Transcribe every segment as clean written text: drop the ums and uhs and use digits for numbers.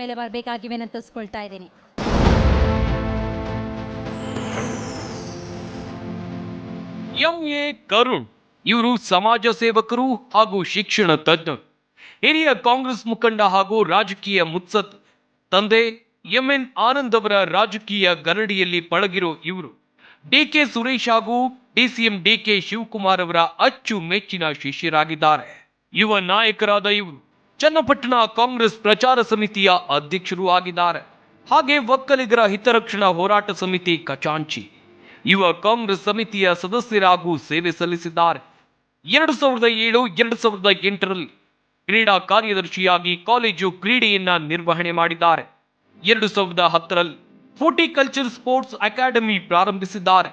ಮೇಲೆ ಬರಬೇಕಾಗಿ ವಿನಂತಿಸ್ಕೊಳ್ತಾ ಇದ್ದೀನಿ. ಎಂ.ಎ. ಕರುಣ್ ಇವರು ಸಮಾಜ ಸೇವಕರು ಹಾಗೂ ಶಿಕ್ಷಣ ತಜ್ಞರು. ಹಿರಿಯ ಕಾಂಗ್ರೆಸ್ ಮುಖಂಡ ಹಾಗೂ ರಾಜಕೀಯ ಮುತ್ಸದ್. ತಂದೆ ಎಂ.ಎನ್. ಆನಂದ್ ಅವರ ರಾಜಕೀಯ ಗರಡಿಯಲ್ಲಿ ಪಳಗಿರೋ ಇವರು ಡಿ.ಕೆ. ಸುರೇಶ್ ಹಾಗೂ ಡಿಸಿಎಂ ಡಿ.ಕೆ. ಶಿವಕುಮಾರ್ ಅವರ ಅಚ್ಚುಮೆಚ್ಚಿನ ಶಿಷ್ಯರಾಗಿದ್ದಾರೆ. ಯುವ ನಾಯಕರಾದ ಇವರು ಚನ್ನಪಟ್ಟಣ ಕಾಂಗ್ರೆಸ್ ಪ್ರಚಾರ ಸಮಿತಿಯ ಅಧ್ಯಕ್ಷರು ಆಗಿದ್ದಾರೆ. ಹಾಗೆ ಒಕ್ಕಲಿಗರ ಹಿತರಕ್ಷಣಾ ಹೋರಾಟ ಸಮಿತಿ ಖಜಾಂಚಿ. ಯುವ ಕಾಂಗ್ರೆಸ್ ಸಮಿತಿಯ ಸದಸ್ಯರಾಗೂ ಸೇವೆ ಸಲ್ಲಿಸಿದ್ದಾರೆ. 2007-2008ರಲ್ಲಿ ಕ್ರೀಡಾ ಕಾರ್ಯದರ್ಶಿಯಾಗಿ ಕಾಲೇಜು ಕ್ರೀಡೆಯನ್ನ ನಿರ್ವಹಣೆ ಮಾಡಿದ್ದಾರೆ. 2010ರಲ್ಲಿ ಫೋರ್ಟಿಕಲ್ಚರ್ ಸ್ಪೋರ್ಟ್ಸ್ ಅಕಾಡೆಮಿ ಪ್ರಾರಂಭಿಸಿದ್ದಾರೆ.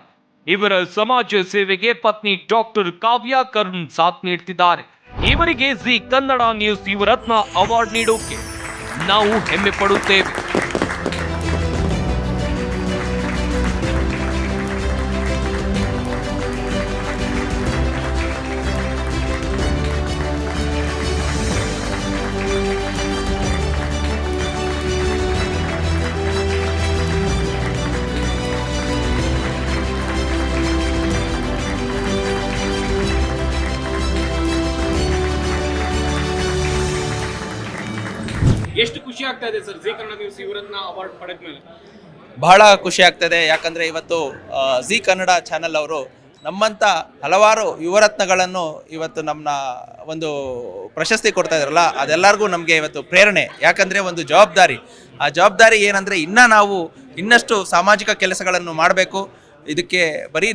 ಇವರ ಸಮಾಜ ಸೇವೆಗೆ ಪತ್ನಿ ಡಾಕ್ಟರ್ ಕಾವ್ಯ ಕರುಣ್ ಸಾಥ್ ನೀಡುತ್ತಿದ್ದಾರೆ. ಇವರಿಗೆ Zee Kannada news Yuvaratna award ನೀಡೋಕೆ ನಾವು ಹೆಮ್ಮೆ ಪಡುತ್ತೇವೆ. ಎಷ್ಟು ಖುಷಿ ಆಗ್ತಾ ಇದೆ sir Zee Kannada news Yuvaratna award ಪಡೆದ ಮೇಲೆ? ಬಹಳ ಖುಷಿ ಆಗ್ತದೆ. ಯಾಕಂದರೆ ಇವತ್ತು ಜಿ ಕನ್ನಡ ಚಾನಲ್ ಅವರು ನಮ್ಮಂಥ ಹಲವಾರು ಯುವರತ್ನಗಳನ್ನು ಇವತ್ತು ನಮ್ಮ ಒಂದು ಪ್ರಶಸ್ತಿ ಕೊಡ್ತಾ ಇದ್ದಾರಲ್ಲ, ಅದೆಲ್ಲರಿಗೂ ನಮಗೆ ಇವತ್ತು ಪ್ರೇರಣೆ. ಯಾಕಂದರೆ ಒಂದು ಜವಾಬ್ದಾರಿ, ಆ ಜವಾಬ್ದಾರಿ ಏನಂದರೆ ನಾವು ಇನ್ನಷ್ಟು ಸಾಮಾಜಿಕ ಕೆಲಸಗಳನ್ನು ಮಾಡಬೇಕು. ಇದಕ್ಕೆ ಬರೀ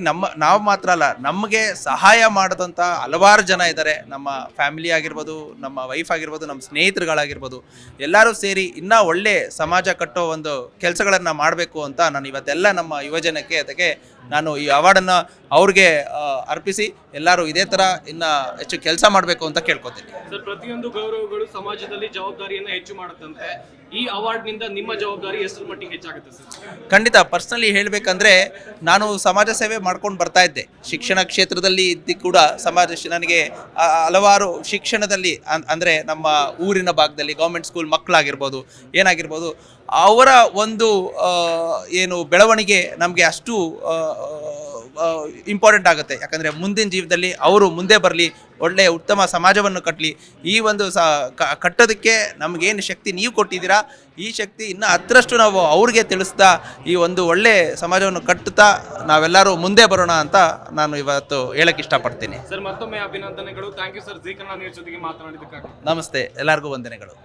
ನಾವು ಮಾತ್ರ ಅಲ್ಲ, ನಮಗೆ ಸಹಾಯ ಮಾಡಿದಂಥ ಹಲವಾರು ಜನ ಇದ್ದಾರೆ. ನಮ್ಮ ಫ್ಯಾಮಿಲಿ ಆಗಿರ್ಬೋದು, ನಮ್ಮ ವೈಫ್ ಆಗಿರ್ಬೋದು, ನಮ್ಮ ಸ್ನೇಹಿತರುಗಳಾಗಿರ್ಬೋದು, ಎಲ್ಲರೂ ಸೇರಿ ಇನ್ನೂ ಒಳ್ಳೆ ಸಮಾಜ ಕಟ್ಟೋ ಒಂದು ಕೆಲಸಗಳನ್ನು ಮಾಡಬೇಕು ಅಂತ ನಾನು ಇವತ್ತೆಲ್ಲ ನಮ್ಮ ಯುವಜನಕ್ಕೆ ಅದಕ್ಕೆ ನಾನು ಈ ಅವಾರ್ಡನ್ನು ಅವ್ರಿಗೆ ಅರ್ಪಿಸಿ ಎಲ್ಲರೂ ಇದೇ ಥರ ಇನ್ನು ಹೆಚ್ಚು ಕೆಲಸ ಮಾಡಬೇಕು ಅಂತ ಕೇಳ್ಕೊತೀನಿ. ಸರ್, ಪ್ರತಿಯೊಂದು ಗೌರವಗಳು ಸಮಾಜದಲ್ಲಿ ಜವಾಬ್ದಾರಿಯನ್ನು ಹೆಚ್ಚು ಮಾಡುತ್ತಂತೆ. ಈ ಅವಾರ್ಡ್ನಿಂದ ನಿಮ್ಮ ಜವಾಬ್ದಾರಿ ಎಷ್ಟು ಮಟ್ಟಿಗೆ ಹೆಚ್ಚಾಗುತ್ತೆ ಸರ್? ಖಂಡಿತ. ಪರ್ಸ್ನಲಿ ಹೇಳಬೇಕಂದ್ರೆ ನಾನು ಸಮಾಜ ಸೇವೆ ಮಾಡ್ಕೊಂಡು ಬರ್ತಾ ಇದ್ದೆ. ಶಿಕ್ಷಣ ಕ್ಷೇತ್ರದಲ್ಲಿ ಇದ್ದು ಕೂಡ ನನಗೆ ಹಲವಾರು ಶಿಕ್ಷಣದಲ್ಲಿ ಅಂದರೆ ನಮ್ಮ ಊರಿನ ಭಾಗದಲ್ಲಿ ಗೌರ್ಮೆಂಟ್ ಸ್ಕೂಲ್ ಮಕ್ಕಳಾಗಿರ್ಬೋದು, ಏನಾಗಿರ್ಬೋದು, ಅವರ ಒಂದು ಏನು ಬೆಳವಣಿಗೆ ನಮಗೆ ಅಷ್ಟು ಇಂಪಾರ್ಟೆಂಟ್ ಆಗುತ್ತೆ. ಯಾಕಂದರೆ ಮುಂದಿನ ಜೀವನದಲ್ಲಿ ಅವರು ಮುಂದೆ ಬರಲಿ, ಒಳ್ಳೆಯ ಉತ್ತಮ ಸಮಾಜವನ್ನು ಕಟ್ಟಲಿ. ಈ ಒಂದು ಕಟ್ಟೋದಕ್ಕೆ ನಮಗೇನು ಶಕ್ತಿ ನೀವು ಕೊಟ್ಟಿದ್ದೀರಾ, ಈ ಶಕ್ತಿ ಇನ್ನೂ ಹತ್ತರಷ್ಟು ನಾವು ಅವ್ರಿಗೆ ತಿಳಿಸ್ತಾ ಈ ಒಂದು ಒಳ್ಳೆ ಸಮಾಜವನ್ನು ಕಟ್ಟುತ್ತಾ ನಾವೆಲ್ಲರೂ ಮುಂದೆ ಬರೋಣ ಅಂತ ನಾನು ಇವತ್ತು ಹೇಳಕ್ಕೆ ಇಷ್ಟಪಡ್ತೀನಿ. ಸರ್, ಮತ್ತೊಮ್ಮೆ ಅಭಿನಂದನೆಗಳು. Thank you sir Zee Kannada news ಜೊತೆಗೆ ಮಾತನಾಡಿದ್ದಕ್ಕಾಗಿ. ನಮಸ್ತೆ, ಎಲ್ಲರಿಗೂ ವಂದನೆಗಳು.